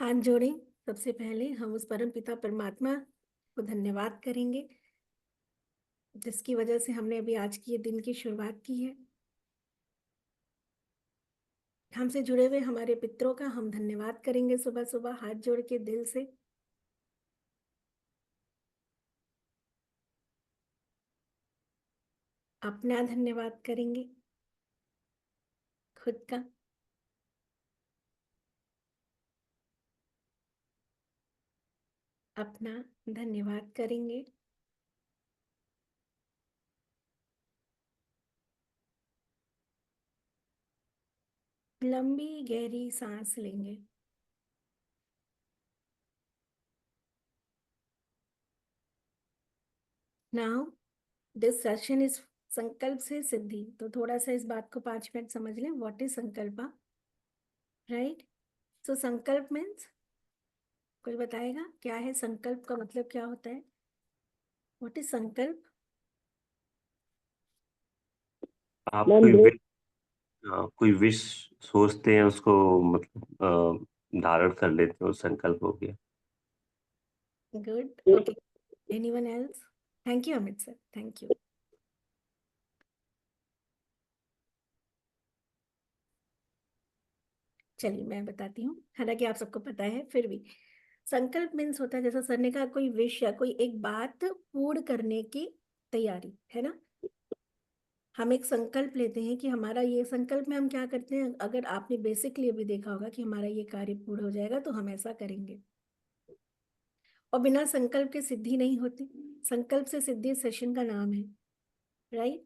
हाथ जोड़ें। सबसे पहले हम उस परम पिता परमात्मा को धन्यवाद करेंगे जिसकी वजह से हमने अभी आज की ये दिन की शुरुआत की है। हमसे जुड़े हुए हमारे पितरों का हम धन्यवाद करेंगे सुबह सुबह हाथ जोड़ के दिल से। अपना धन्यवाद करेंगे, खुद का। अपना धन्यवाद करेंगे, लंबी गहरी सांस लेंगे। नाउ दिस सेशन इज संकल्प से सिद्धि। तो थोड़ा सा इस बात को 5 मिनट समझ लें। What is sankalpa, right? So sankalp means, कोई बताएगा क्या है संकल्प का मतलब, क्या होता है? व्हाट इज संकल्प? आप कोई विश सोचते हैं, उसको मतलब धारण कर लेते हो, संकल्प हो गया। Good, okay. Anyone else? Thank you Amit sir, thank you. चलिए मैं बताती हूँ, हालांकि आप सबको पता है फिर भी। संकल्प मीन्स होता है, जैसा सर ने कहा, कोई विश या कोई एक बात पूर्ण करने की तैयारी, है ना? हम एक संकल्प लेते हैं कि हमारा ये संकल्प में हम क्या करते हैं। अगर आपने बेसिकली अभी देखा होगा कि हमारा ये कार्य पूर्ण हो जाएगा तो हम ऐसा करेंगे, और बिना संकल्प के सिद्धि नहीं होती। संकल्प से सिद्धि सेशन का नाम है, राइट?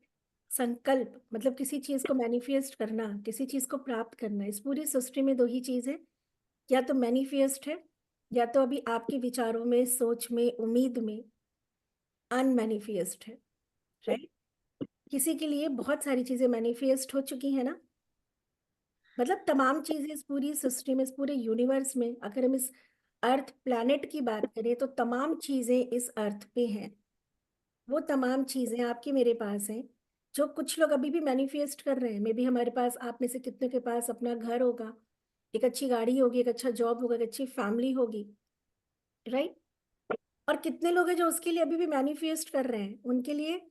संकल्प मतलब किसी चीज को मैनिफेस्ट करना, किसी चीज को प्राप्त करना। इस पूरी सृष्टि में दो ही चीज है, या तो मैनिफेस्ट है, या तो अभी आपके विचारों में, सोच में, उम्मीद में अनमैनिफेस्ट है, राइट? किसी के लिए बहुत सारी चीजें मैनिफेस्ट हो चुकी है ना, मतलब तमाम चीजें इस पूरी सृष्टि में, इस पूरे यूनिवर्स में, अगर हम इस अर्थ प्लैनेट की बात करें तो तमाम चीजें इस अर्थ पे हैं। वो तमाम चीजें आपके मेरे पास हैं, जो कुछ लोग अभी भी मैनिफेस्ट कर रहे हैं। मे बी हमारे पास, आप में से कितने के पास अपना घर होगा, एक अच्छी गाड़ी होगी, एक अच्छा जॉब होगा, एक अच्छी फैमिली होगी, राइट? और कितने लोग हैं जो उसके लिए अभी भी मैनिफेस्ट कर रहे हैं, उनके लिए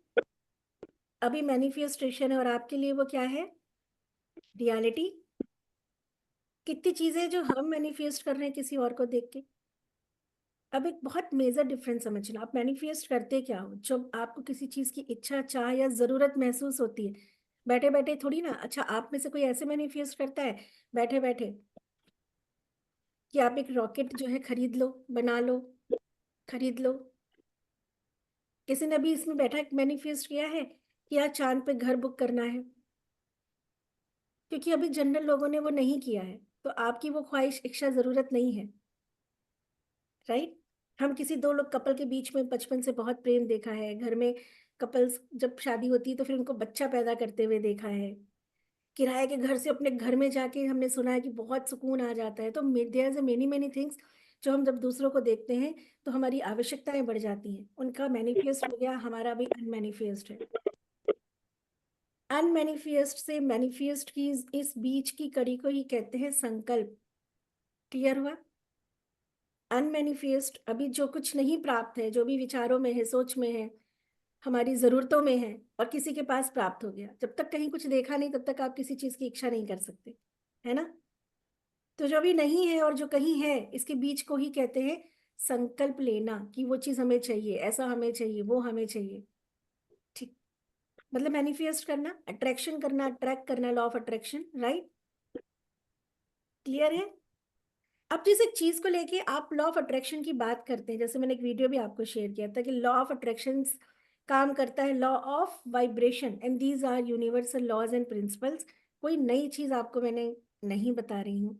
अभी मैनिफेस्टेशन है, और आपके लिए वो क्या है? रियलिटी। कितनी चीजें जो हम मैनिफेस्ट कर रहे हैं किसी और को देख के। अब एक बहुत मेजर डिफरेंस समझना, आप मैनिफेस्ट करते क्या हो? जब आपको किसी चीज की इच्छा, चाह या जरूरत महसूस होती है, बैठे बैठे थोड़ी ना। अच्छा, आप में से कोई ऐसे मैनिफेस्ट करता है बैठे बैठे कि आप एक रॉकेट जो है खरीद लो, बना लो, खरीद लो? किसी ने अभी इसमें बैठा मैनिफेस्ट किया है कि यार चांद पे घर बुक करना है? क्योंकि अभी जनरल लोगों ने वो नहीं किया है, तो आपकी वो ख्वाहिश, इच्छा, जरूरत नहीं है, राइट? हम किसी दो लोग कपल के बीच में बचपन से बहुत प्रेम देखा है, घर में कपल्स जब शादी होती है तो फिर उनको बच्चा पैदा करते हुए देखा है, किराए के घर से अपने घर में जाके हमने सुना है कि बहुत सुकून आ जाता है। तो there is many many things जो हम जब दूसरों को देखते हैं तो हमारी आवश्यकताएं बढ़ जाती हैं। उनका मैनिफेस्ट हो गया, हमारा भी अनमैनिफेस्ट है। अनमैनिफेस्ट से मैनिफेस्ट की इस बीच की कड़ी को ही कहते हैं संकल्प। क्लियर हुआ? अनमैनिफेस्ट अभी जो कुछ नहीं प्राप्त है, जो भी विचारों में है, सोच में है, हमारी जरूरतों में है, और किसी के पास प्राप्त हो गया। जब तक कहीं कुछ देखा नहीं तब तक आप किसी चीज की इच्छा नहीं कर सकते, है ना? तो जो अभी नहीं है और जो कहीं है, इसके बीच को ही कहते हैं संकल्प लेना, कि वो चीज हमें चाहिए, ऐसा हमें चाहिए, वो हमें चाहिए। ठीक, मतलब मैनिफेस्ट करना, अट्रैक्शन करना, अट्रैक्ट करना, law of attraction, right? Clear है? अब जिस एक चीज को लेके आप लॉ ऑफ अट्रैक्शन की बात करते हैं, जैसे मैंने एक वीडियो भी आपको शेयर किया था कि लॉ ऑफ अट्रैक्शन काम करता है law of vibration, and these are universal laws and principles. कोई नई चीज आपको मैंने नहीं बता रही हूँ,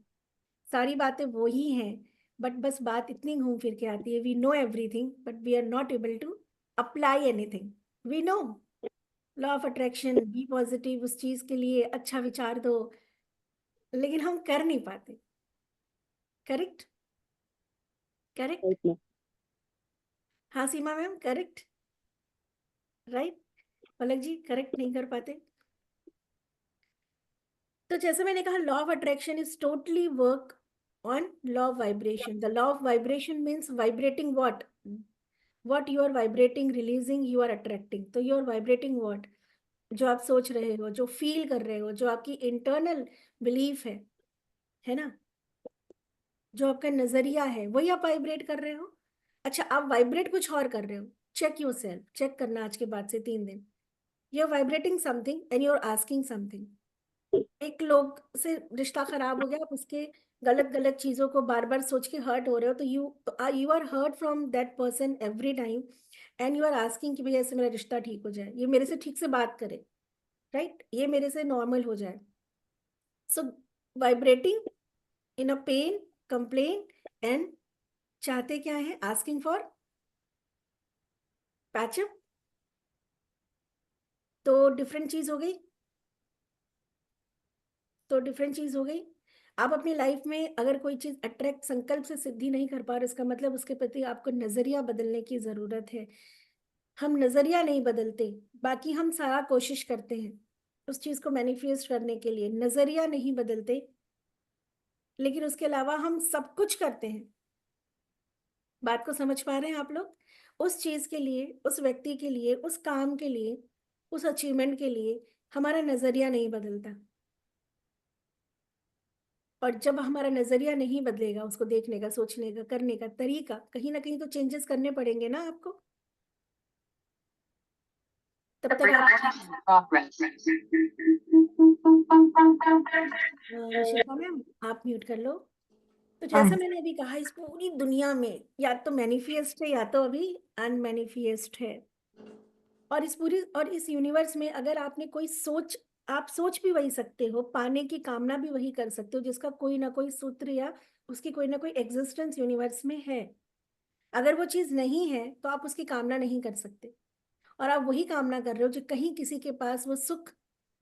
सारी बातें वो ही हैं। बट बस बात इतनी घूम फिर के आती है, we know everything but we are not able to apply anything. We know law of attraction, be positive, उस चीज के लिए अच्छा विचार दो, लेकिन हम कर नहीं पाते। करेक्ट? करेक्ट? हाँ सीमा मैम, करेक्ट, राइट? पलक जी, करेक्ट नहीं कर पाते। तो जैसे मैंने कहा, law of attraction is totally work on law of vibration. The law of vibration means vibrating what you are vibrating, releasing, you are attracting. तो you are vibrating what, जो आप सोच रहे हो, जो फील कर रहे हो, जो आपकी इंटरनल बिलीफ है ना, जो आपका नजरिया है, वही आप वाइब्रेट कर रहे हो। अच्छा, आप वाइब्रेट कुछ और कर रहे हो। चेक योर सेल्फ, चेक करना आज के बाद से 3 दिन। You are vibrating something and you are asking something. एक लोग से रिश्ता खराब हो गया, आप उसके गलत गलत चीजों को बार बार सोच के हर्ट हो रहे हो, तो you are hurt from that person every time, and you are asking कि भैया ऐसे मेरा रिश्ता ठीक हो जाए, ये मेरे से ठीक से बात करे, राइट, ये मेरे से नॉर्मल हो जाए। So vibrating in a pain, complain, and चाहते क्या है, आस्किंग फॉर पैचअप। तो डिफरेंट चीज हो गई, तो डिफरेंट चीज हो गई। आप अपनी लाइफ में अगर कोई चीज अट्रैक्ट संकल्प से सिद्धि नहीं कर पा रहे, इसका मतलब उसके प्रति आपको नजरिया बदलने की जरूरत है। हम नजरिया नहीं बदलते, बाकी हम सारा कोशिश करते हैं उस चीज को मैनिफेस्ट करने के लिए, नजरिया नहीं बदलते, लेकिन उसके अलावा हम सब कुछ करते हैं। बात को समझ पा रहे हैं आप लोग? उस चीज के लिए, उस व्यक्ति के लिए, उस काम के लिए, उस अचीवमेंट के लिए हमारा नजरिया नहीं बदलता। और जब हमारा नजरिया नहीं बदलेगा, उसको देखने का, सोचने का, करने का तरीका, कहीं ना कहीं तो चेंजेस करने पड़ेंगे ना आपको। तब तक आप शिल्पा मैम, आप म्यूट कर लो। तो जैसा मैंने अभी कहा, इस पूरी दुनिया में या तो मैनिफेस्ट है या तो अभी अनमैनिफेस्ट है। और इस यूनिवर्स में अगर आपने कोई सोच, आप सोच भी वही सकते हो, पाने की कामना भी वही कर सकते हो, जिसका कोई ना कोई सूत्र या उसकी कोई ना कोई एग्जिस्टेंस यूनिवर्स में है। अगर वो चीज नहीं है तो आप उसकी कामना नहीं कर सकते, और आप वही कामना कर रहे हो जो कहीं किसी के पास वो सुख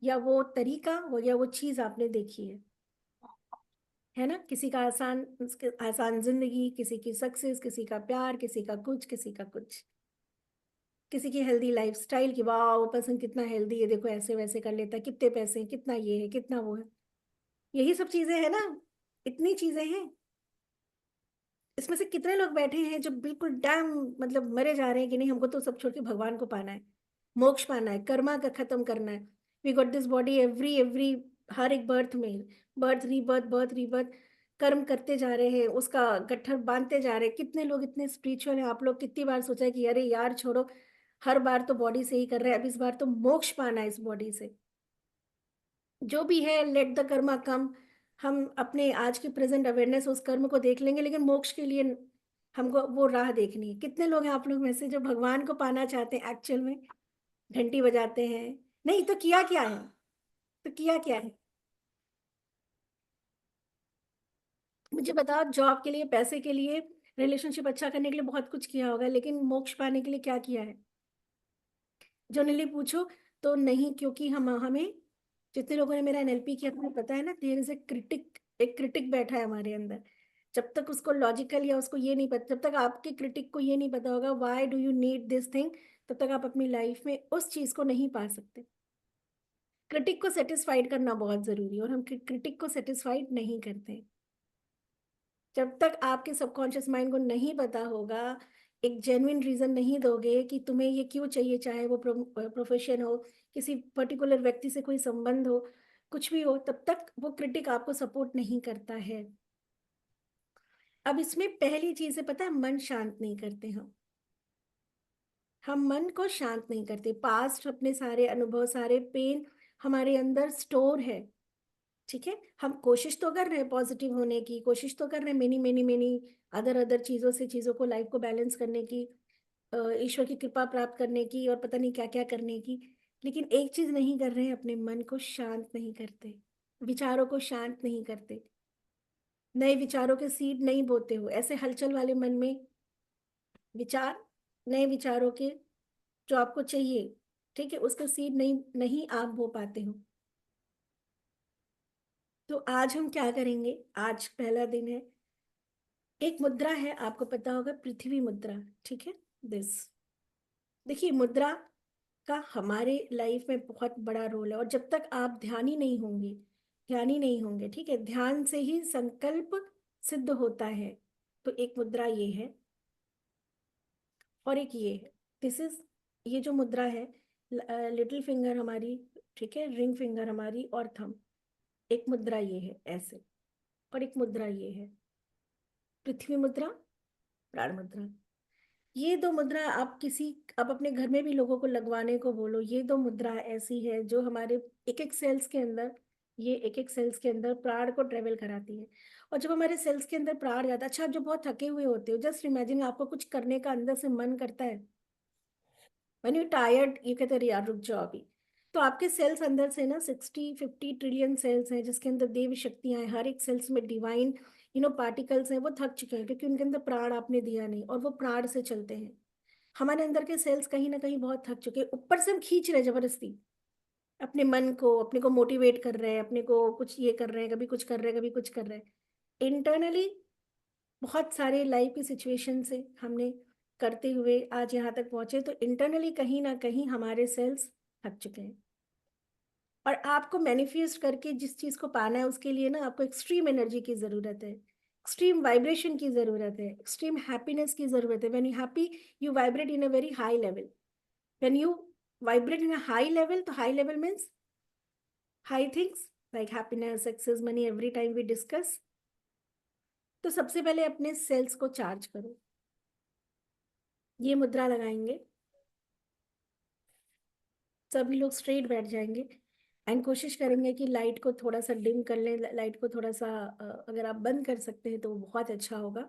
या वो तरीका या वो चीज आपने देखी है ना। किसी का आसान, आसान जिंदगी, किसी की सक्सेस, किसी का प्यार, किसी का कुछ, किसी का कुछ, किसी की हेल्दी लाइफस्टाइल की, वाह वो पर्सन कितना हेल्दी है, देखो ऐसे वैसे कर लेता है, कितने पैसे हैं, कितना ये है, कितना वो है। यही सब चीजें हैं ना, इतनी चीजें हैं। इसमें से कितने लोग बैठे हैं जो बिल्कुल डैम, मतलब मरे जा रहे हैं कि नहीं, हमको तो सब छोड़ के भगवान को पाना है, मोक्ष पाना है, कर्मा का खत्म करना है। We got this body every every, हर एक बर्थ में, बर्थ रीबर्थ, बर्थ रीबर्थ, कर्म करते जा रहे हैं, उसका गट्ठर बांधते जा रहे हैं। कितने लोग इतने स्पिरिचुअल हैं, आप लोग कितनी बार सोचा है कि अरे यार छोड़ो, हर बार तो बॉडी से ही कर रहे हैं, अब इस बार तो मोक्ष पाना है इस बॉडी से। जो भी है, लेट द कर्मा कम। हम अपने आज के प्रेजेंट अवेयरनेस उस कर्म को देख लेंगे, लेकिन मोक्ष के लिए हमको वो राह देखनी है। कितने लोग हैं आप लोग में से जो भगवान को पाना चाहते हैं एक्चुअल में, घंटी बजाते हैं? नहीं तो किया क्या है, तो किया क्या है, मुझे बताओ। जॉब के लिए, पैसे के लिए, रिलेशनशिप अच्छा करने के लिए बहुत कुछ किया होगा, लेकिन मोक्ष पाने के लिए क्या किया है? जनरली पूछो तो नहीं, क्योंकि हम हमें, जितने लोगों ने मेरा एनएलपी किया, तुम्हें पता है ना, देयर इज ए क्रिटिक, एक क्रिटिक बैठा है हमारे अंदर। जब तक उसको लॉजिकल या उसको ये नहीं पता, जब तक आपके क्रिटिक को ये नहीं पता होगा why do you need this thing, तब तक आप अपनी लाइफ में उस चीज को नहीं पा सकते। क्रिटिक को सेटिस्फाइड करना बहुत जरूरी है, और हम क्रिटिक को सेटिस्फाइड नहीं करते। जब तक आपके सबकॉन्शियस माइंड को नहीं पता होगा, एक जेन्युइन रीजन नहीं दोगे कि तुम्हें ये क्यों चाहिए, चाहे वो प्रोफेशन हो, किसी पर्टिकुलर व्यक्ति से कोई संबंध हो, कुछ भी हो, तब तक वो क्रिटिक आपको सपोर्ट नहीं करता है। अब इसमें पहली चीज है, पता है, मन शांत नहीं करते हम मन को शांत नहीं करते। पास्ट अपने सारे अनुभव, सारे पेन हमारे अंदर स्टोर है, ठीक है। हम कोशिश तो कर रहे हैं पॉजिटिव होने की, कोशिश तो कर रहे हैं many many many other other चीजों से, चीजों को, लाइफ को बैलेंस करने की, ईश्वर की कृपा प्राप्त करने की, और पता नहीं क्या क्या करने की। लेकिन एक चीज नहीं कर रहे हैं, अपने मन को शांत नहीं करते, विचारों को शांत नहीं करते, नए विचारों के सीड नहीं बोते हो। ऐसे हलचल वाले मन में विचार, नए विचारों के, जो आपको चाहिए, ठीक है, उसका सीड नहीं नहीं आप बो पाते हो। तो आज हम क्या करेंगे, आज पहला दिन है। एक मुद्रा है, आपको पता होगा, पृथ्वी मुद्रा, ठीक है। दिस, देखिए, मुद्रा का हमारे लाइफ में बहुत बड़ा रोल है। और जब तक आप ध्यानी नहीं होंगे, ध्यानी नहीं होंगे, ठीक है, ध्यान से ही संकल्प सिद्ध होता है। तो एक मुद्रा ये है और एक ये है। दिस इज, ये जो मुद्रा है, लिटिल फिंगर हमारी, ठीक है, रिंग फिंगर हमारी और थंब, एक मुद्रा ये है ऐसे, और एक मुद्रा ये है पृथ्वी मुद्रा, प्राण मुद्रा। ये दो मुद्रा आप किसी, आप अपने घर में भी लोगों को लगवाने को बोलो, ये दो मुद्रा ऐसी है जो हमारे एक एक सेल्स के अंदर, ये एक एक सेल्स के अंदर प्राण को ट्रेवल कराती है। और जब हमारे सेल्स के अंदर प्राण जाता है, अच्छा आप जो बहुत थके हुए होते हो, जस्ट इमेजिन आपको कुछ करने का अंदर से मन करता है, व्हेन यू टायर्ड यू कहते हैं यार रुक जाओ अभी। तो आपके सेल्स अंदर से ना 60-50 ट्रिलियन सेल्स हैं जिसके अंदर देवी शक्तियां हैं, हर एक सेल्स में डिवाइन पार्टिकल्स हैं, वो थक चुके हैं क्योंकि उनके अंदर प्राण आपने दिया नहीं, और वो प्राण से चलते हैं। हमारे अंदर के सेल्स कहीं ना कहीं बहुत थक चुके हैं, ऊपर से हम खींच रहे हैं जबरदस्ती अपने मन को, अपने को मोटिवेट कर रहे हैं, अपने को कुछ ये कर रहे हैं, कभी कुछ कर रहे हैं, कभी कुछ कर रहे हैं इंटरनली। बहुत सारे लाइफ की सिचुएशन से हमने करते हुए आज यहाँ तक पहुंचे, तो इंटरनली कहीं ना कहीं हमारे सेल्स थक चुके हैं। और आपको मैनिफेस्ट करके जिस चीज को पाना है उसके लिए ना आपको एक्सट्रीम एनर्जी की जरूरत है, एक्सट्रीम वाइब्रेशन की जरूरत है, एक्सट्रीम हैप्पीनेस की जरूरत है। When you happy you vibrate in a very high level. When you vibrate in a high level, तो high level means high things like happiness, success, money, every time we discuss. तो सबसे पहले अपने sales को charge करो। ये मुद्रा लगाएंगे, सभी लोग स्ट्रेट बैठ जाएंगे एंड कोशिश करेंगे कि लाइट को थोड़ा सा डिम कर लें, लाइट को थोड़ा सा अगर आप बंद कर सकते हैं तो वो बहुत अच्छा होगा।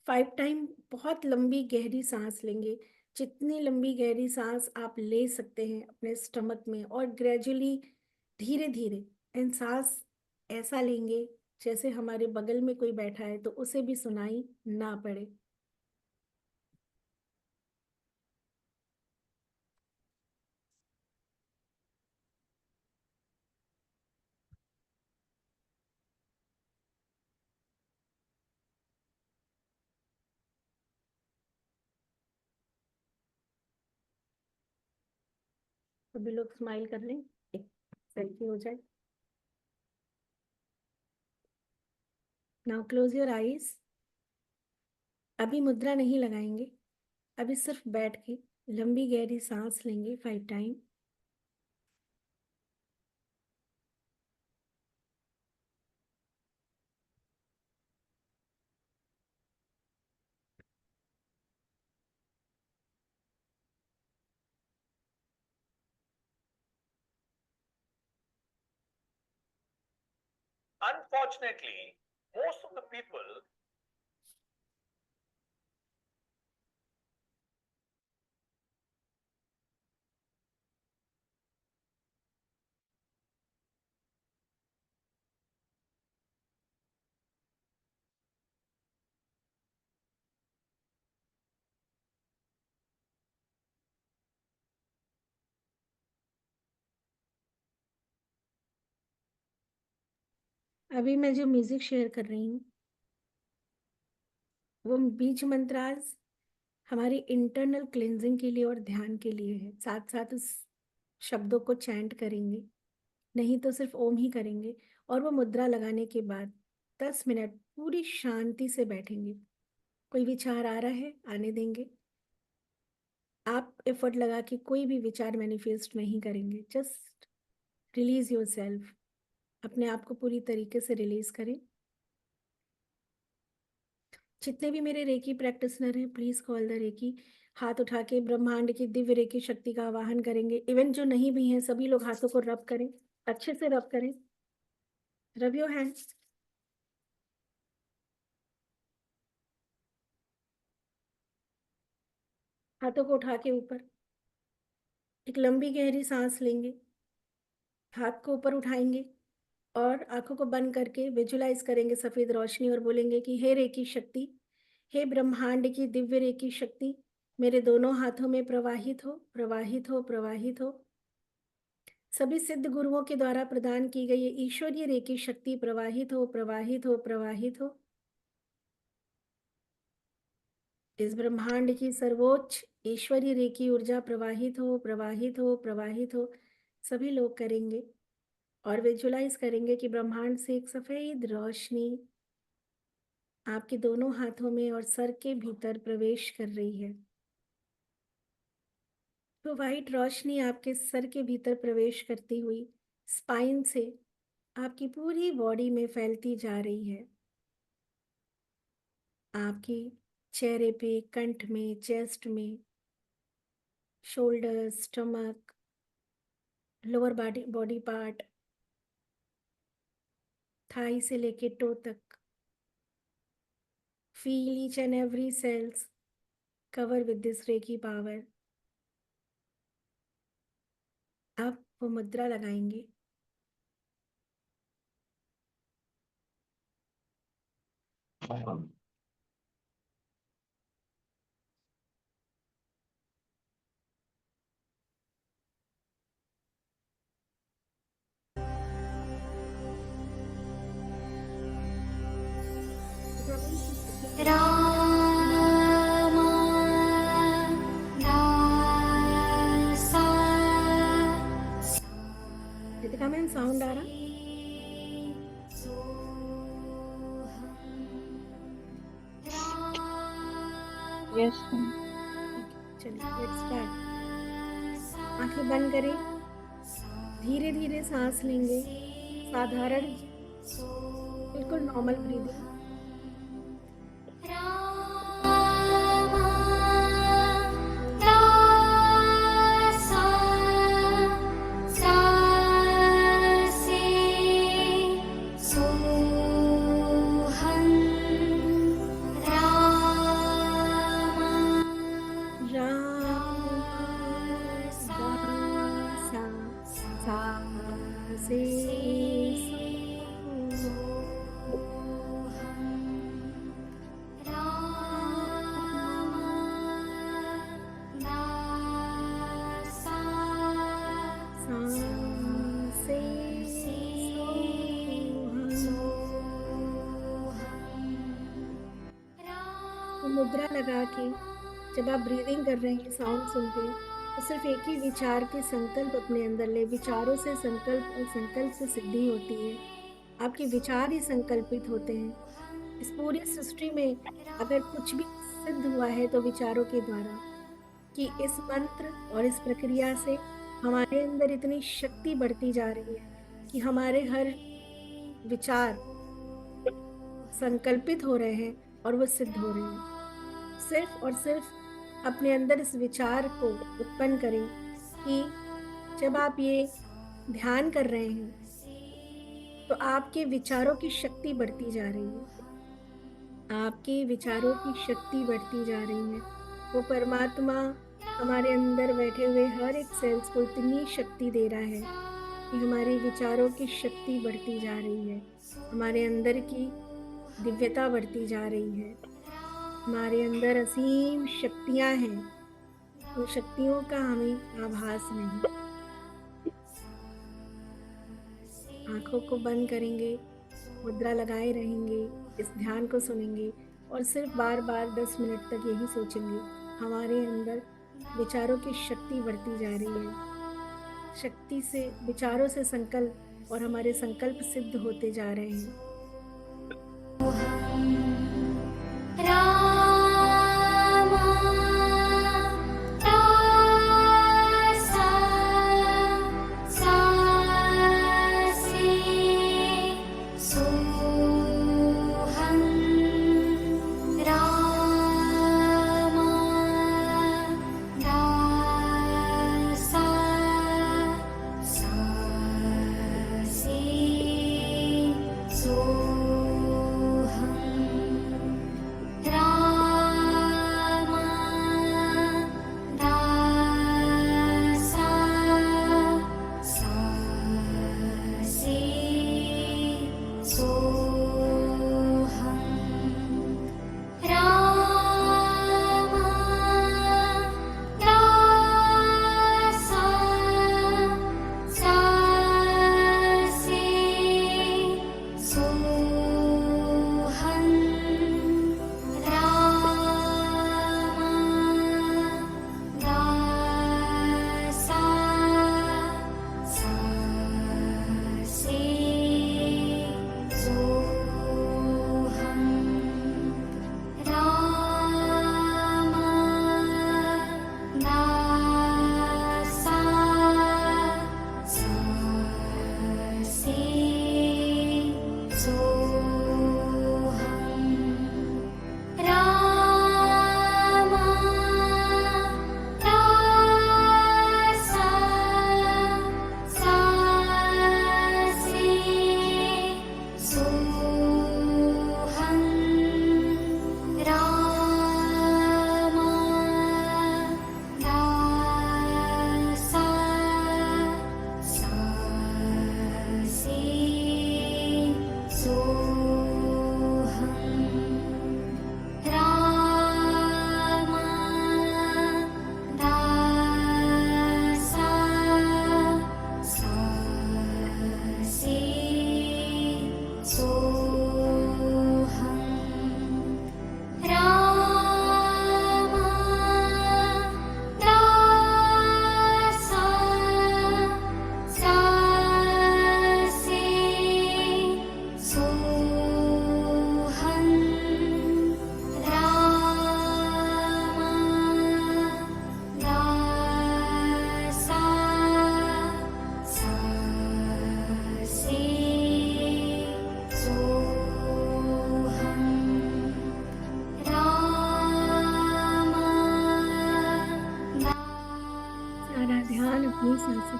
5 टाइम बहुत लंबी गहरी सांस लेंगे, जितनी लंबी गहरी सांस आप ले सकते हैं अपने स्टमक में, और ग्रेजुअली धीरे धीरे एंड सांस ऐसा लेंगे जैसे हमारे बगल में कोई बैठा है तो उसे भी सुनाई ना पड़े। सभी लोग स्माइल कर लें, एक सेल्फी हो जाए। Now close your eyes. अभी मुद्रा नहीं लगाएंगे, अभी सिर्फ बैठ के लंबी गहरी सांस लेंगे 5 time. Unfortunately, most of the people अभी मैं जो म्यूजिक शेयर कर रही हूँ वो बीज मंत्रास हमारी इंटरनल क्लेंजिंग के लिए और ध्यान के लिए है। साथ साथ उस शब्दों को चैंट करेंगे, नहीं तो सिर्फ ओम ही करेंगे। और वो मुद्रा लगाने के बाद 10 मिनट पूरी शांति से बैठेंगे। कोई विचार आ रहा है आने देंगे, आप एफर्ट लगा के कोई भी विचार मैनिफेस्ट नहीं करेंगे, जस्ट रिलीज योर सेल्फ, अपने आप को पूरी तरीके से रिलीज करें। जितने भी मेरे रेकी प्रैक्टिसनर हैं प्लीज कॉल द रेकी। हाथ उठा के ब्रह्मांड की दिव्य रेकी शक्ति का आवाहन करेंगे। इवन जो नहीं भी हैं सभी लोग हाथों को रब करें, अच्छे से रब करें। Rub your hands. हाथों को उठा के ऊपर एक लंबी गहरी सांस लेंगे, हाथ को ऊपर उठाएंगे और आंखों को बंद करके विजुलाइज करेंगे सफेद रोशनी, और बोलेंगे कि हे रेकी शक्ति, हे ब्रह्मांड की दिव्य रेकी शक्ति, मेरे दोनों हाथों में प्रवाहित हो, प्रवाहित हो, प्रवाहित हो। सभी सिद्ध गुरुओं के द्वारा प्रदान की गई ये ईश्वरीय रेकी शक्ति प्रवाहित हो, प्रवाहित हो, प्रवाहित हो। इस ब्रह्मांड की सर्वोच्च ईश्वरीय रेकी ऊर्जा प्रवाहित हो, प्रवाहित हो, प्रवाहित हो। सभी लोग करेंगे। और विजुलाइज करेंगे कि ब्रह्मांड से एक सफेद रोशनी आपके दोनों हाथों में और सर के भीतर प्रवेश कर रही है। तो वाइट रोशनी आपके सर के भीतर प्रवेश करती हुई स्पाइन से आपकी पूरी बॉडी में फैलती जा रही है। आपकी चेहरे पे, कंठ में, चेस्ट में, shoulder, stomach, lower body part, thigh से लेके टो तक। Feel each and every cells cover with this reiki power. आप वो मुद्रा लगाएंगे। रितिका मैम, साउंड आ रहा? यस। चलिए लेट्स स्टार्ट। आंखें बंद करें, धीरे धीरे सांस लेंगे, साधारण, बिल्कुल नॉर्मल ब्रीदिंग। मुद्रा लगा के जब आप ब्रीदिंग कर रहे हैं, साउंड सुनते हैं, तो सिर्फ एक ही विचार के संकल्प अपने अंदर ले। विचारों से संकल्प और संकल्प से सिद्धि होती है। आपके विचार ही संकल्पित होते हैं। इस पूरी सृष्टि में अगर कुछ भी सिद्ध हुआ है तो विचारों के द्वारा, कि इस मंत्र और इस प्रक्रिया से हमारे अंदर इतनी शक्ति बढ़ती जा रही है कि हमारे हर विचार संकल्पित हो रहे हैं और वो सिद्ध हो रहे हैं। सिर्फ और सिर्फ अपने अंदर इस विचार को उत्पन्न करें कि जब आप ये ध्यान कर रहे हैं तो आपके विचारों की शक्ति बढ़ती जा रही है। आपके विचारों की शक्ति बढ़ती जा रही है। वो परमात्मा हमारे अंदर बैठे हुए हर एक सेल्स को इतनी शक्ति दे रहा है कि हमारे विचारों की शक्ति बढ़ती जा रही है। हमारे अंदर की दिव्यता बढ़ती जा रही है। हमारे अंदर असीम शक्तियां हैं। उन शक्तियों का हमें आभास नहीं। आंखों को बंद करेंगे, मुद्रा लगाए रहेंगे, इस ध्यान को सुनेंगे और सिर्फ बार बार 10 मिनट तक यही सोचेंगे, हमारे अंदर विचारों की शक्ति बढ़ती जा रही है। शक्ति से, विचारों से संकल्प और हमारे संकल्प सिद्ध होते जा रहे हैं। So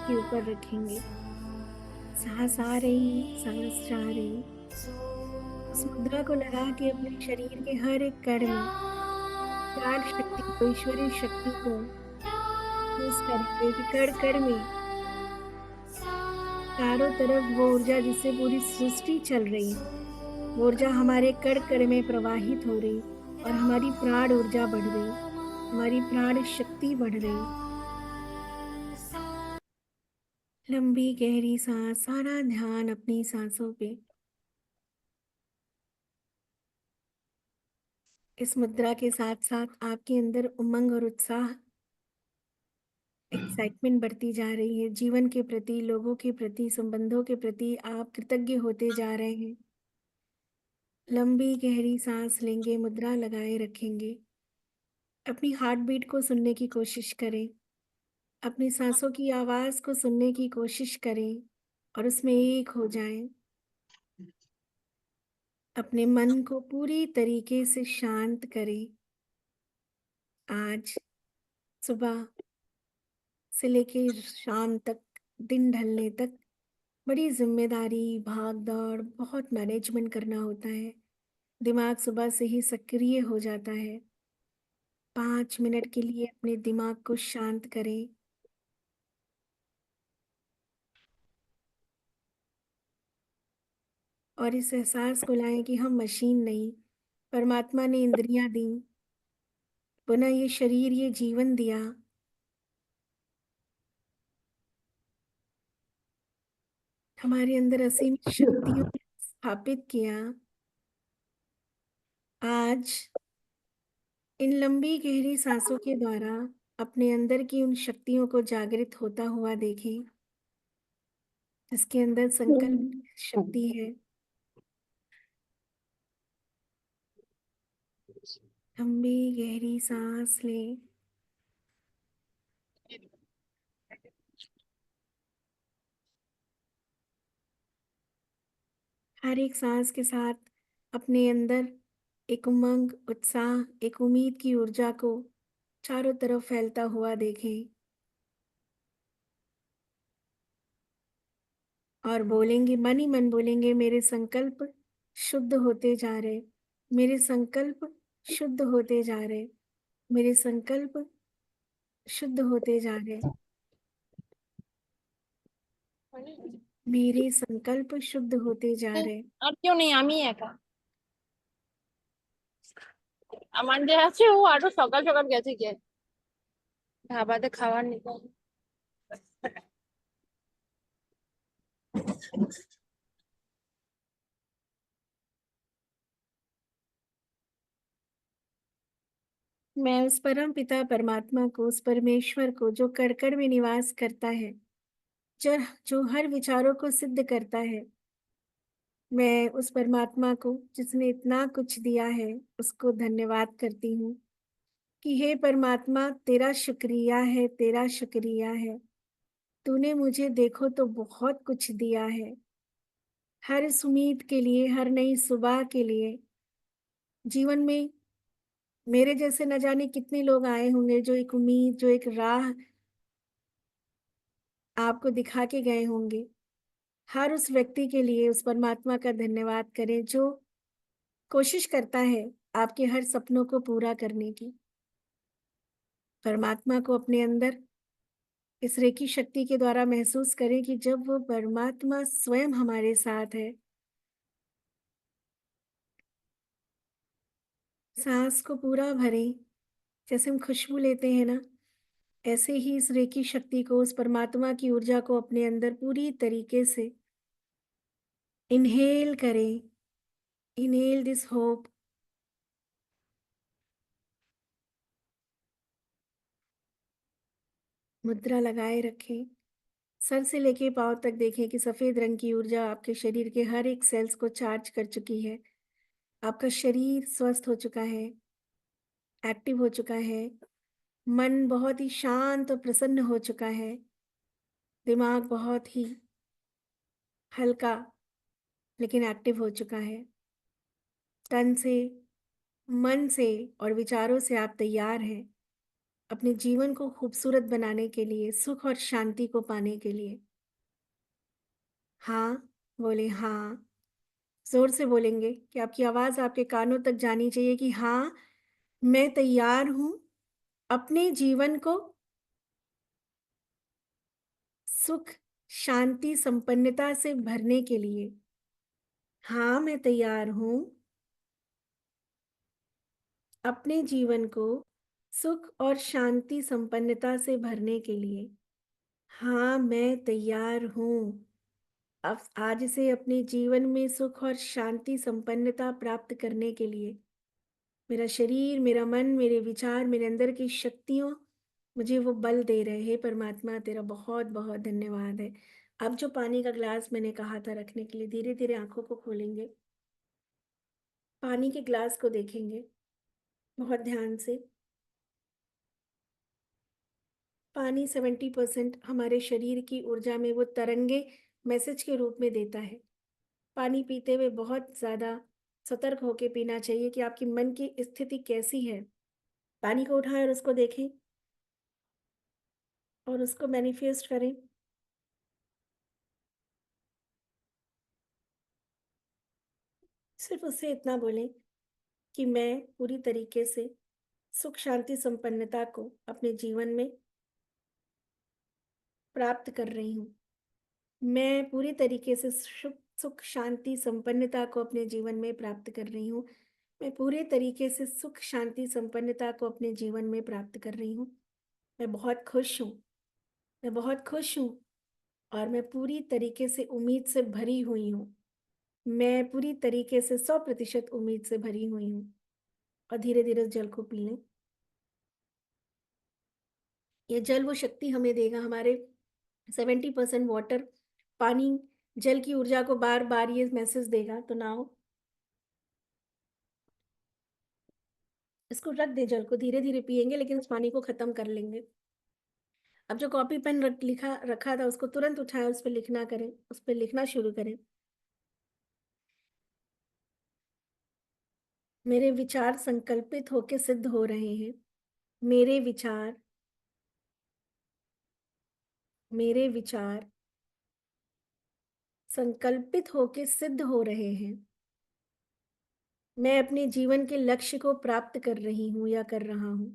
के ऊपर रखेंगे। सांस आ रही, सांस जा रही। उस मुद्रा को लगा के अपने शरीर के हर एक कण में प्राण शक्ति को, ईश्वरीय शक्ति को महसूस करेंगे कि कण कण में चारों तरफ वो ऊर्जा जिससे पूरी सृष्टि चल रही है, वो ऊर्जा हमारे कण कण में प्रवाहित हो रही और हमारी प्राण ऊर्जा बढ़ रही, हमारी प्राण शक्ति बढ़ रही। लंबी गहरी सांस, सारा ध्यान अपनी सांसों पे। इस मुद्रा के साथ साथ आपके अंदर उमंग और उत्साह, एक्साइटमेंट बढ़ती जा रही है। जीवन के प्रति, लोगों के प्रति, संबंधों के प्रति आप कृतज्ञ होते जा रहे हैं। लंबी गहरी सांस लेंगे, मुद्रा लगाए रखेंगे। अपनी हार्ट बीट को सुनने की कोशिश करें, अपनी सांसों की आवाज को सुनने की कोशिश करें और उसमें एक हो जाएं। अपने मन को पूरी तरीके से शांत करें। आज सुबह से लेके शाम तक, दिन ढलने तक बड़ी जिम्मेदारी, भाग दौड़, बहुत मैनेजमेंट करना होता है। दिमाग सुबह से ही सक्रिय हो जाता है। 5 मिनट के लिए अपने दिमाग को शांत करें। और इस एहसास को लाएं कि हम मशीन नहीं, परमात्मा ने इंद्रियां दी, पुनः ये शरीर, ये जीवन दिया। हमारे अंदर असीमित शक्तियों को स्थापित किया। आज इन लंबी गहरी सांसों के द्वारा अपने अंदर की उन शक्तियों को जागृत होता हुआ देखें, जिसके अंदर संकल्प शक्ति है। लंबी गहरी सांस लें। हर एक सांस के साथ अपने अंदर एक उमंग, उत्साह, एक उम्मीद की ऊर्जा को चारों तरफ फैलता हुआ देखें और बोलेंगे, मन ही मन बोलेंगे, मेरे संकल्प शुद्ध होते जा रहे, मेरे संकल्प शुद्ध होते जा रहे, मेरे संकल्प शुद्ध होते जा रहे, मेरे संकल्प शुद्ध होते जा रहे। আর কেউ নেই, আমি একা। আমার যে আছে ও আরো সকাল সকাল গেছে কে ধাবাতে খাবার নিতে। मैं उस परम पिता परमात्मा को, उस परमेश्वर को जो कण कण में निवास करता है, जो हर विचारों को सिद्ध करता है, मैं उस परमात्मा को जिसने इतना कुछ दिया है उसको धन्यवाद करती हूँ कि हे परमात्मा, तेरा शुक्रिया है, तेरा शुक्रिया है। तूने मुझे देखो तो बहुत कुछ दिया है। हर इस उम्मीद के लिए, हर नई सुबह के लिए। जीवन में मेरे जैसे न जाने कितने लोग आए होंगे जो एक उम्मीद, जो एक राह आपको दिखा के गए होंगे। हर उस व्यक्ति के लिए उस परमात्मा का धन्यवाद करें जो कोशिश करता है आपके हर सपनों को पूरा करने की। परमात्मा को अपने अंदर इस रेकी शक्ति के द्वारा महसूस करें कि जब वो परमात्मा स्वयं हमारे साथ है। सांस को पूरा भरें, जैसे हम खुशबू लेते हैं ना, ऐसे ही इस रेकी शक्ति को, उस परमात्मा की ऊर्जा को अपने अंदर पूरी तरीके से इनहेल करें। Inhale this hope. मुद्रा लगाए रखें। सर से लेके पांव तक देखें कि सफेद रंग की ऊर्जा आपके शरीर के हर एक सेल्स को चार्ज कर चुकी है। आपका शरीर स्वस्थ हो चुका है, एक्टिव हो चुका है। मन बहुत ही शांत और प्रसन्न हो चुका है। दिमाग बहुत ही हल्का लेकिन एक्टिव हो चुका है। तन से, मन से और विचारों से आप तैयार हैं। अपने जीवन को खूबसूरत बनाने के लिए, सुख और शांति को पाने के लिए। हाँ बोले हाँ। जोर से बोलेंगे कि आपकी आवाज आपके कानों तक जानी चाहिए कि हाँ, मैं तैयार हूं अपने जीवन को सुख, शांति, संपन्नता से भरने के लिए। हाँ, मैं तैयार हूं अपने जीवन को सुख और शांति, संपन्नता से भरने के लिए। हाँ, मैं तैयार हूं अब आज से अपने जीवन में सुख और शांति, संपन्नता प्राप्त करने के लिए। मेरा शरीर, मेरा मन, मेरे विचार, मेरे अंदर की शक्तियों मुझे वो बल दे रहे हैं। परमात्मा तेरा बहुत बहुत धन्यवाद है। अब जो पानी का ग्लास मैंने कहा था रखने के लिए, धीरे धीरे आंखों को खोलेंगे, पानी के ग्लास को देखेंगे बहुत ध्यान से। पानी 70% हमारे शरीर की ऊर्जा में वो तरंगे मैसेज के रूप में देता है। पानी पीते हुए बहुत ज़्यादा सतर्क होकर पीना चाहिए कि आपकी मन की स्थिति कैसी है। पानी को उठाएं और उसको देखें और उसको मैनिफेस्ट करें। सिर्फ उससे इतना बोलें कि मैं पूरी तरीके से सुख, शांति, संपन्नता को अपने जीवन में प्राप्त कर रही हूँ। मैं पूरी तरीके से सुख, शांति, संपन्नता को अपने जीवन में प्राप्त कर रही हूँ। मैं पूरे तरीके से सुख, शांति, संपन्नता को अपने जीवन में प्राप्त कर रही हूँ। मैं बहुत खुश हूँ, मैं बहुत खुश हूँ और मैं पूरी तरीके से उम्मीद से भरी हुई हूँ। मैं पूरी तरीके से 100% उम्मीद से भरी हुई हूँ। और धीरे धीरे उस जल को पी लें। ये जल वो शक्ति हमें देगा, हमारे 70% वाटर, पानी, जल की ऊर्जा को बार बार ये मैसेज देगा। तो नाउ इसको रख दे, जल को धीरे धीरे पिएंगे लेकिन उस पानी को खत्म कर लेंगे। अब जो कॉपी पेन रखा था उसको तुरंत उठाएं, उस पर लिखना करें, उस पर लिखना शुरू करें। मेरे विचार संकल्पित होके सिद्ध हो रहे हैं। मेरे विचार, मेरे विचार संकल्पित होके सिद्ध हो रहे हैं। मैं अपने जीवन के लक्ष्य को प्राप्त कर रही हूं या कर रहा हूं।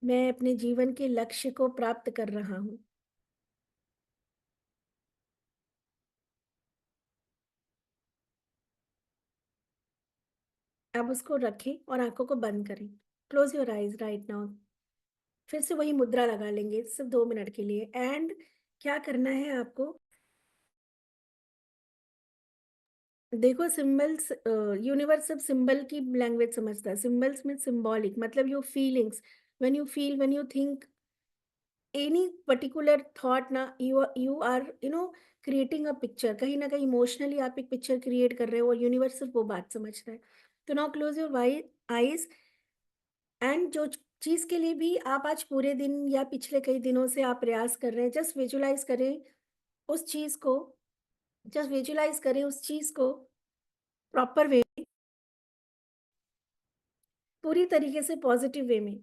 मैं अपने जीवन के लक्ष्य को प्राप्त कर रहा हूं। अब उसको रखें और आंखों को बंद करें। Close your eyes right now. फिर से वही मुद्रा लगा लेंगे सिर्फ 2 मिनट के लिए। एंड क्या करना है आपको, देखो सिंबल्स, यूनिवर्स सब सिंबल की लैंग्वेज समझता है। सिंबल्स में सिंबॉलिक मतलब your feelings, when you feel, when you think any particular thought ना, you are creating a picture. कहीं ना कहीं इमोशनली आप एक पिक्चर क्रिएट कर रहे हो और यूनिवर्स सिर्फ वो बात समझ रहा है। तो now close your eyes and जो चीज के लिए भी आप आज पूरे दिन या पिछले कई दिनों से आप प्रयास कर रहे हैं, जस्ट विजुलाइज करें उस चीज को, जस्ट विजुलाइज करें उस चीज को प्रॉपर वे, पूरी तरीके से पॉजिटिव वे में।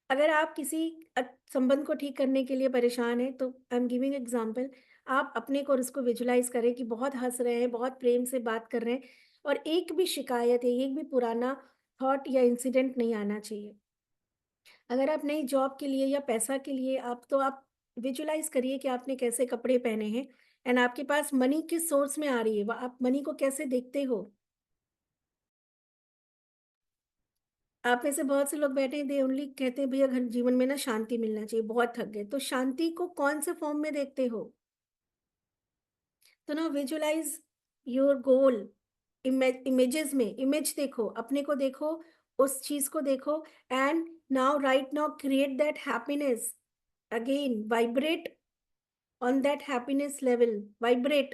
अगर आप किसी संबंध को ठीक करने के लिए परेशान हैं तो आई एम गिविंग एग्जांपल, आप अपने को और उसको विजुलाइज करें कि बहुत हंस रहे हैं, बहुत प्रेम से बात कर रहे हैं और एक भी शिकायत है, एक भी पुराना थॉट या इंसिडेंट नहीं आना चाहिए। अगर आप नई जॉब के लिए या पैसा के लिए आप विजुलाइज करिए कि आपने कैसे कपड़े पहने हैं एंड आपके पास मनी किस सोर्स में आ रही है, आप मनी को कैसे देखते हो। आप में से बहुत से लोग बैठे हैं, दे ओनली कहते हैं भैया घर जीवन में ना शांति मिलना चाहिए, बहुत थक गए। तो शांति को कौन से फॉर्म में देखते हो। तो ना विजुलाइज योर गोल, इमेजेस में, इमेज देखो, अपने को देखो, उस चीज को देखो and now right now create that happiness again, vibrate on that happiness level, vibrate.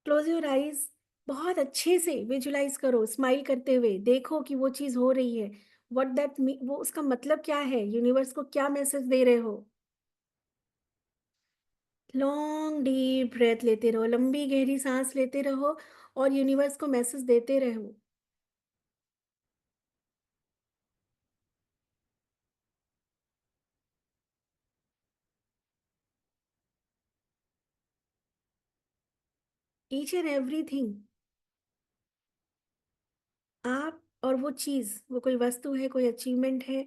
Close your eyes, बहुत अच्छे से विजुलाइज करो, स्माइल करते हुए देखो कि वो चीज हो रही है। व्हाट दैट वो उसका मतलब क्या है, यूनिवर्स को क्या मैसेज दे रहे हो। लॉन्ग डीप ब्रेथ लेते रहो, लंबी गहरी सांस लेते रहो और यूनिवर्स को मैसेज देते रहो। ईच एंड एवरीथिंग, आप और वो चीज, वो कोई वस्तु है, कोई अचीवमेंट है,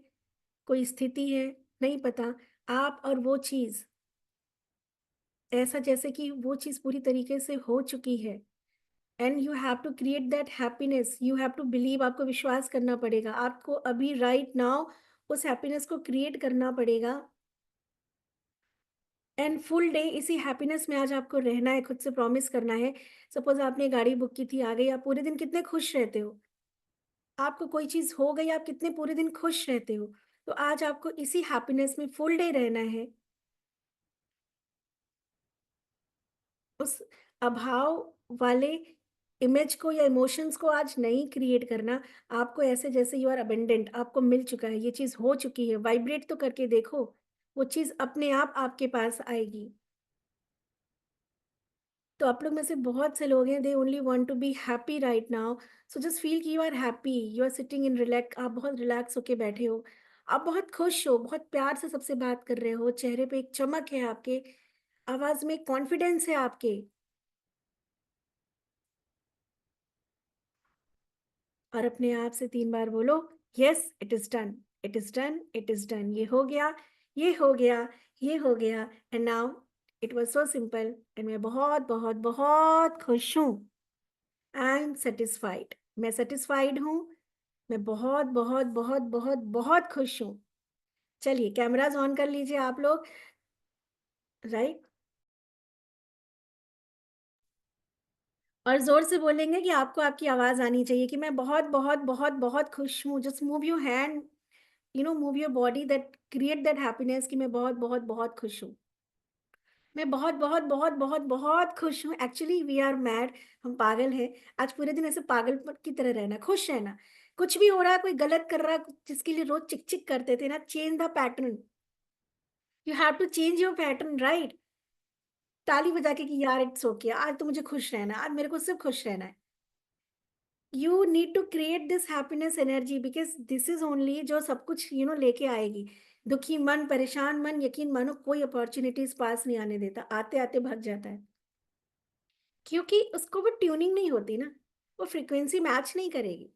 कोई स्थिति है, नहीं पता, आप और वो चीज, ऐसा जैसे कि वो चीज पूरी तरीके से हो चुकी है। And you have to create that happiness, you have to believe, आपको विश्वास करना पड़ेगा, आपको अभी राइट नाउ उस हैप्पीनेस को क्रिएट करना पड़ेगा। एंड फुल डे इसी हैप्पीनेस में आज आपको रहना है, खुद से प्रॉमिस करना है। सपोज आपने गाड़ी बुक की थी, आ गई, आप पूरे दिन कितने खुश रहते हो। आपको कोई चीज हो गई, आप कितने पूरे दिन खुश रहते हो। तो आज आपको इसी हैप्पीनेस में फुल डे रहना है। उस अभाव वाले इमेज को या इमोशंस को आज नहीं क्रिएट करना। आपको ऐसे जैसे यू आर अबेंडेंट, आपको मिल चुका है, ये चीज हो चुकी है, वाइब्रेट तो करके देखो, वो चीज अपने आप आपके पास आएगी। तो आप लोग में से बहुत से लोग हैं, they only want to be happy right now. So just feel कि you are happy, you are sitting in relax, आप बहुत रिलैक्स होके बैठे हो, आप बहुत खुश हो, बहुत प्यार से सबसे बात कर रहे हो, चेहरे पे एक चमक है आपके, आवाज में कॉन्फिडेंस है आपके। और अपने आप से 3 बार बोलो, yes it is done, it is done, it is done, ये हो गया, ये हो गया, ये हो गया। And now it was so simple, and मैं बहुत बहुत बहुत खुश हूँ। आई एम सेटिस्फाइड, मैं सेटिस्फाइड हूँ, मैं बहुत बहुत बहुत बहुत बहुत खुश हूँ। चलिए कैमराज ऑन कर लीजिए आप लोग, राइट। और जोर से बोलेंगे कि आपको आपकी आवाज आनी चाहिए कि मैं बहुत बहुत बहुत बहुत खुश हूँ। Just move your hand, you know, move your body, that create that happiness कि मैं बहुत बहुत बहुत खुश हूँ, मैं बहुत बहुत बहुत बहुत बहुत खुश हूँ। एक्चुअली वी आर मैड, हम पागल हैं। आज पूरे दिन ऐसे पागल की तरह रहना, खुश रहना। कुछ भी हो रहा है, कोई गलत कर रहा है, जिसके लिए रोज चिक चिक करते थे ना, change the pattern, you have to change your pattern, right. ताली बजा के कि यार इट्स ओके, आज तो मुझे खुश रहना है, आज मेरे को सिर्फ खुश रहना है। You need to create this happiness energy, because this is only जो सब कुछ यू नो लेके आएगी। दुखी मन, परेशान मन, यकीन मानो कोई अपॉर्चुनिटीज पास नहीं आने देता, आते आते भाग जाता है, क्योंकि उसको वो ट्यूनिंग नहीं होती ना, वो फ्रीक्वेंसी मैच नहीं करेगी।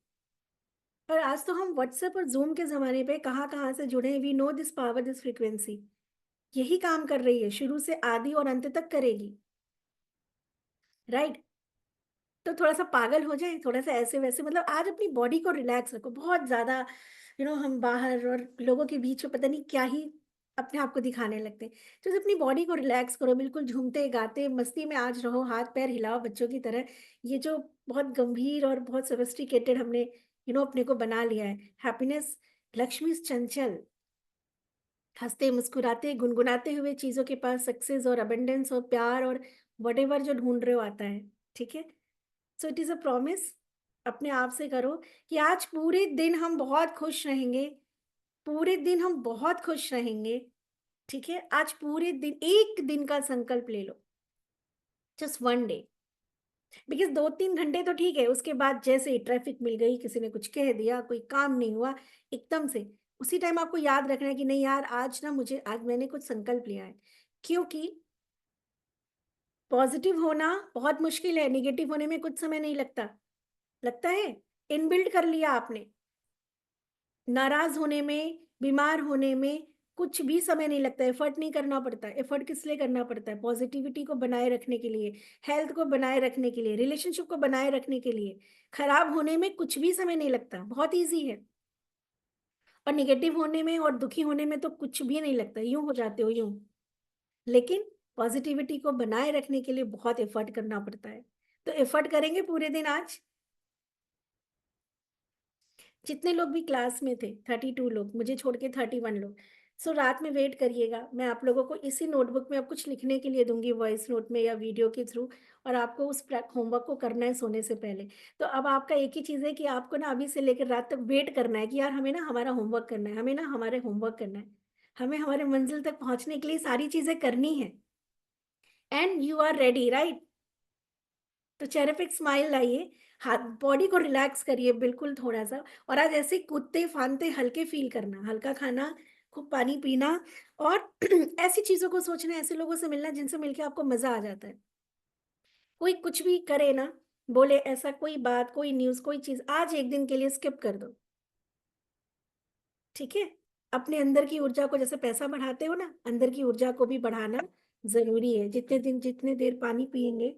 और आज तो हम व्हाट्सएप और जूम के जमाने पे कहाँ कहाँ से जुड़े हैं, we know this power, this frequency यही काम कर रही है, शुरू से आदि और अंत तक करेगी, राइट। तो थोड़ा सा पागल हो जाए, थोड़ा सा ऐसे वैसे, मतलब आज अपनी बॉडी को रिलैक्स रखो। बहुत ज्यादा यू नो हम बाहर और लोगों के बीच में पता नहीं क्या ही अपने आप को दिखाने लगते हैं। तो अपनी बॉडी को रिलैक्स करो, बिल्कुल झूमते गाते मस्ती में आज रहो, हाथ पैर हिलाओ बच्चों की तरह। ये जो बहुत गंभीर और बहुत सोफिस्टिकेटेड हमने यू नो अपने को बना लिया है, हैप्पीनेस, लक्ष्मी चंचल, हंसते मुस्कुराते गुनगुनाते हुए चीजों के पास सक्सेस और अबेंडेंस और प्यार और वटेवर जो ढूंढ रहे हो आता है, ठीक है। So it is a promise, अपने आप से करो कि आज पूरे दिन हम बहुत खुश रहेंगे, पूरे दिन हम बहुत खुश रहेंगे, ठीक है। आज पूरे दिन, एक दिन का संकल्प ले लो, जस्ट वन डे। बिकॉज 2-3 घंटे तो ठीक है, उसके बाद जैसे ही ट्रैफिक मिल गई, किसी ने कुछ कह दिया, कोई काम नहीं हुआ, एकदम से उसी टाइम आपको याद रखना है कि नहीं यार, आज ना मुझे, आज मैंने कुछ संकल्प लिया है। क्योंकि पॉजिटिव होना बहुत मुश्किल है, निगेटिव होने में कुछ समय नहीं लगता, लगता है, इनबिल्ड कर लिया आपने। नाराज होने में, बीमार होने में कुछ भी समय नहीं लगता, एफर्ट नहीं करना पड़ता। एफर्ट किस लिए करना पड़ता है? पॉजिटिविटी को बनाए रखने के लिए, हेल्थ को बनाए रखने के लिए, रिलेशनशिप को बनाए रखने के लिए। खराब होने में कुछ भी समय नहीं लगता, बहुत ईजी है। और निगेटिव होने में और दुखी होने में तो कुछ भी नहीं लगता, यूं हो जाते हो यूं। लेकिन पॉजिटिविटी को बनाए रखने के लिए बहुत एफर्ट करना पड़ता है। तो एफर्ट करेंगे पूरे दिन आज। जितने लोग भी क्लास में थे, 32 लोग, मुझे छोड़ के 31 लोग। सो रात में वेट करिएगा, मैं आप लोगों को इसी नोटबुक में अब कुछ लिखने के लिए दूंगी, वॉइस नोट में या वीडियो के थ्रू। और आपको उस होमवर्क को करना है सोने से पहले। तो अब आपका एक ही चीज़ है कि आपको ना अभी से लेकर रात तक वेट करना है कि यार हमें ना हमारा होमवर्क करना है, हमें ना हमारे होमवर्क करना है, हमें हमारे मंजिल तक पहुंचने के लिए सारी चीज़ें करनी है। And you are ready, right? तो चेहरे पे एक स्माइल लाइए, हाथ बॉडी को रिलैक्स करिए बिल्कुल थोड़ा सा, और आज ऐसे कूदते फांदते हल्के फील करना, हल्का खाना, खूब पानी पीना, और ऐसी चीजों को सोचना, ऐसे लोगों से मिलना जिनसे मिलके आपको मजा आ जाता है। कोई कुछ भी करे ना, बोले ऐसा कोई बात, कोई न्यूज, कोई चीज, आज एक दिन के लिए स्किप कर दो, ठीक है? अपने अंदर की ऊर्जा को, जैसे पैसा बढ़ाते हो ना, अंदर की ऊर्जा को भी बढ़ाना जरूरी है। जितने देर पानी पियेंगे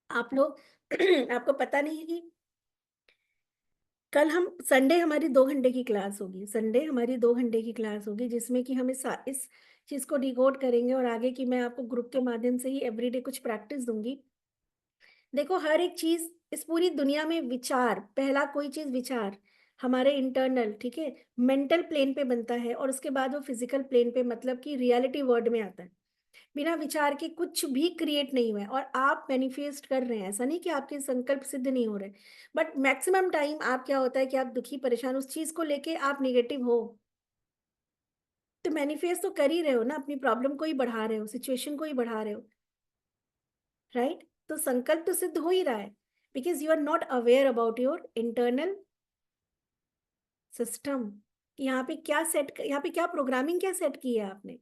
आप लोग आपको पता नहीं है कि कल हम संडे हमारी 2 घंटे की क्लास होगी, संडे हमारी 2 घंटे की क्लास होगी, जिसमें कि हम इस चीज को डिकोड करेंगे, और आगे की मैं आपको ग्रुप के माध्यम से ही एवरीडे कुछ प्रैक्टिस दूंगी। देखो, हर एक चीज इस पूरी दुनिया में विचार, पहला कोई चीज विचार हमारे इंटरनल, ठीक है, मेंटल प्लेन पे बनता है, और उसके बाद वो फिजिकल प्लेन पे, मतलब कि रियलिटी वर्ल्ड में आता है। बिना विचार के कुछ भी क्रिएट नहीं हुआ है, और आप मैनिफेस्ट कर रहे हैं, ऐसा नहीं कि आपके संकल्प सिद्ध नहीं हो रहे, बट मैक्सिमम टाइम आप क्या होता है कि आप दुखी परेशान, उस चीज को लेके आप निगेटिव हो, तो मैनिफेस्ट तो कर ही रहे हो ना, अपनी प्रॉब्लम को ही बढ़ा रहे हो, सिचुएशन को ही बढ़ा रहे हो, राइट? तो संकल्प तो सिद्ध हो ही रहा है, because you are not aware about your internal system, यहाँ पे क्या सेट, यहाँ पे क्या प्रोग्रामिंग क्या सेट की है आपने।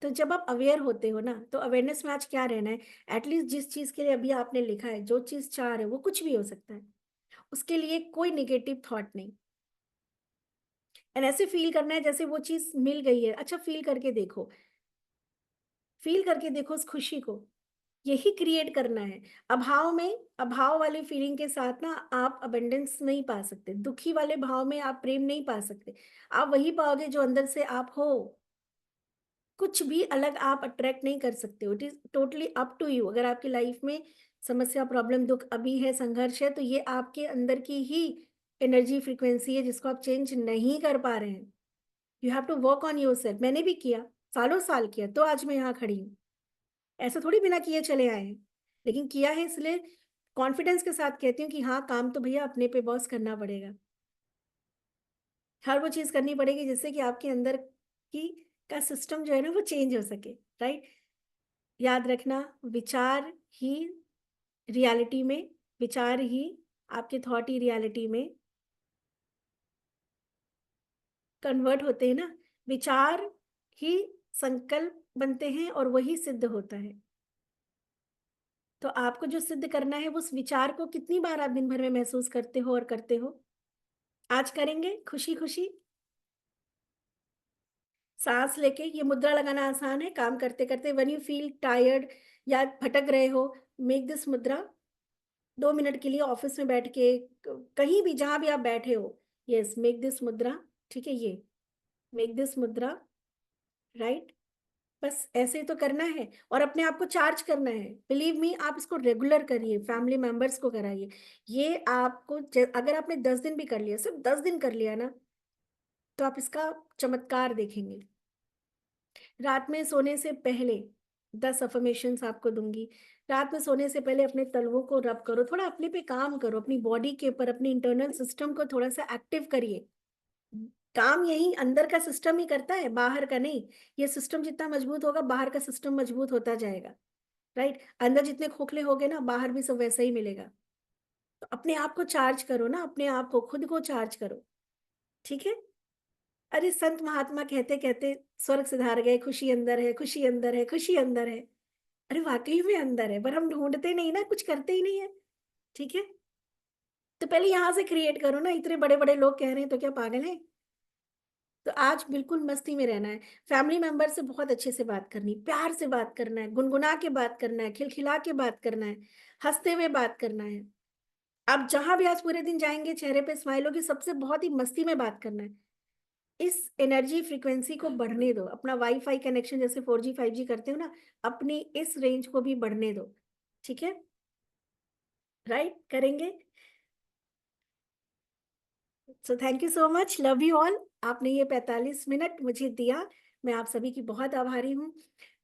तो जब आप अवेयर होते हो ना, तो अवेयरनेस में आज क्या रहना है, एटलीस्ट जिस चीज के लिए अभी आपने लिखा है, जो चीज चाह रहे हो वो कुछ भी हो सकता है, उसके लिए कोई निगेटिव थॉट नहीं, एंड ऐसे फील करना है जैसे वो चीज मिल गई है। अच्छा, फील करके देखो, फील करके देखो उस खुशी को, यही क्रिएट करना है। अभाव में, अभाव वाले फीलिंग के साथ ना आप अबंडेंस नहीं पा सकते, दुखी वाले भाव में आप प्रेम नहीं पा सकते, आप वही पाओगे जो अंदर से आप हो, कुछ भी अलग आप अट्रैक्ट नहीं कर सकते हो। It is totally up to you. अगर आपकी लाइफ में समस्या, प्रॉब्लम, दुख अभी है, संघर्ष है, तो ये आपके अंदर की ही एनर्जी फ्रीक्वेंसी है जिसको आप चेंज नहीं कर पा रहे हैं। You have to work on yourself. मैंने भी किया, सालों साल किया, तो आज मैं यहाँ खड़ी हूँ। ऐसा थोड़ी बिना किए चले आए हैं, लेकिन किया है, इसलिए कॉन्फिडेंस के साथ कहती हूँ कि हाँ, काम तो भैया अपने पे बॉस करना पड़ेगा, हर वो चीज करनी पड़ेगी जिससे कि आपके अंदर की का सिस्टम जो है ना वो चेंज हो सके, राइट? याद रखना, विचार ही रियलिटी में, विचार ही आपके थॉट ही रियलिटी में कन्वर्ट होते हैं ना, विचार ही संकल्प बनते हैं और वही सिद्ध होता है। तो आपको जो सिद्ध करना है, उस विचार को कितनी बार आप दिन भर में महसूस करते हो और करते हो? आज करेंगे खुशी खुशी, सांस लेके। ये मुद्रा लगाना आसान है, काम करते करते, व्हेन यू फील टायर्ड या भटक रहे हो, मेक दिस मुद्रा 2 मिनट के लिए, ऑफिस में बैठ के, कहीं भी जहां भी आप बैठे हो, यस, मेक दिस मुद्रा, ठीक है, ये मेक दिस मुद्रा, राइट? बस ऐसे ही तो करना है, और अपने आप को चार्ज करना है। बिलीव मी, आप इसको रेगुलर करिए, फैमिली मेंबर्स को कराइए। ये आपको अगर आपने 10 दिन भी कर लिया, सिर्फ 10 दिन कर लिया ना, तो आप इसका चमत्कार देखेंगे। रात में सोने से पहले 10 अफर्मेशंस आपको दूंगी। रात में सोने से पहले अपने तलवों को रब करो, थोड़ा अपने पे काम करो, अपनी बॉडी के ऊपर, अपनी इंटरनल सिस्टम को थोड़ा सा एक्टिव करिए। काम यही अंदर का सिस्टम ही करता है, बाहर का नहीं। ये सिस्टम जितना मजबूत होगा, बाहर का सिस्टम मजबूत होता जाएगा, राइट? अंदर जितने खोखले होगे ना, बाहर भी सब वैसा ही मिलेगा। तो अपने आप को चार्ज करो ना, अपने आप को, खुद को चार्ज करो, ठीक है? अरे संत महात्मा कहते कहते स्वर्ग सिधार गए, खुशी अंदर है, खुशी अंदर है, खुशी अंदर है। अरे वाकई में अंदर है, पर हम ढूंढते नहीं ना, कुछ करते ही नहीं है, ठीक है? तो पहले यहां से क्रिएट करो ना। इतने बड़े बड़े लोग कह रहे हैं तो क्या पागल है? तो आज बिल्कुल मस्ती में रहना है, फैमिली मेंबर से बहुत अच्छे से बात करनी, प्यार से बात करना है, गुनगुना के बात करना है, खिलखिला के बात करना है, हंसते हुए बात करना है। आप जहां भी आज पूरे दिन जाएंगे, चेहरे पे स्माइल होगी, सबसे बहुत ही मस्ती में बात करना है। इस एनर्जी फ्रीक्वेंसी को बढ़ने दो, अपना वाईफाई कनेक्शन जैसे 4G 5G करते हो ना, अपनी इस रेंज को भी बढ़ने दो, ठीक है? राइट, करेंगे। So thank you so much, love you all. आपने ये 45 मिनट मुझे दिया, मैं आप सभी की बहुत आभारी हूँ।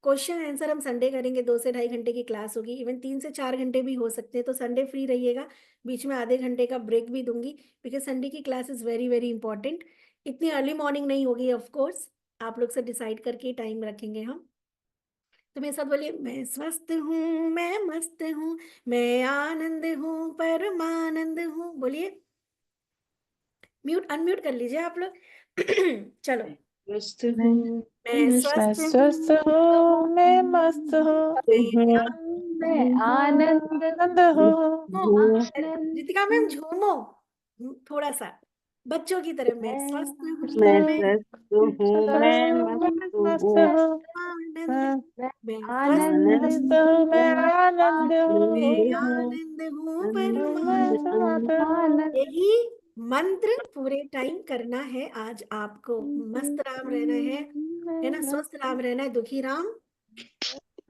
क्वेश्चन आंसर हम संडे करेंगे, 2 से ढाई घंटे की क्लास होगी, इवन 3 से 4 घंटे भी हो सकते हैं, तो संडे फ्री रहिएगा। बीच में आधे घंटे का ब्रेक भी दूंगी, बिकॉज संडे की class is very very important. इतनी अर्ली मॉर्निंग नहीं होगी ऑफ कोर्स, आप लोग से डिसाइड करके टाइम रखेंगे हम। तो मेरे साथ बोलिए, मैं स्वस्थ हूँ, मैं मस्त हूँ, मैं आनंद हूँ, परमानंद हूँ। बोलिए, म्यूट अनम्यूट कर लीजिए आप लोग। चलो, स्वस्थ हूँ, मैं मैं स्वस्थ स्वस्थ हूँ, हूँ, मैं मस्त हूँ, मैं मैं आनंद आनंद हूँ। झूमो। रितिका मैम झूमो थोड़ा सा, बच्चों की तरह। मैं स्वस्थ हूँ, मैं मैं स्वस्थ हूँ, मैं मस्त हूँ, आनंद, मैं आनंद स्वस्थ हूँ, मैं आनंद मैं हूँ, आनंद हूँ, मैं परमानंद। आनंद। यही मंत्र पूरे टाइम करना है आज आपको। मस्त राम रहना है ना, स्वस्थ राम रहना है, दुखी राम।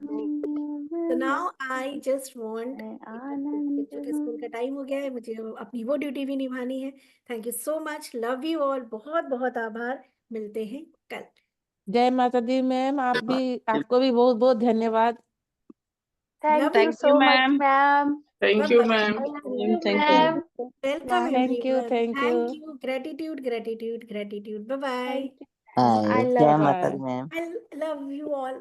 तो नाउ आई जस्ट वांट, बच्चों के स्कूल का टाइम हो गया है, मुझे अपनी वो ड्यूटी भी निभानी है। Thank you so much, love you all, बहुत बहुत आभार। मिलते हैं कल। जय माता दी मैम, आपको भी बहुत बहुत धन्यवाद। Love you. Thank you so much, ma'am. Thank you ma'am, thank you. Ma'am. Welcome Thank you, everyone. thank you. Thank you. Gratitude, gratitude, gratitude. Bye bye. I जय love माता दी ma'am. I love you all.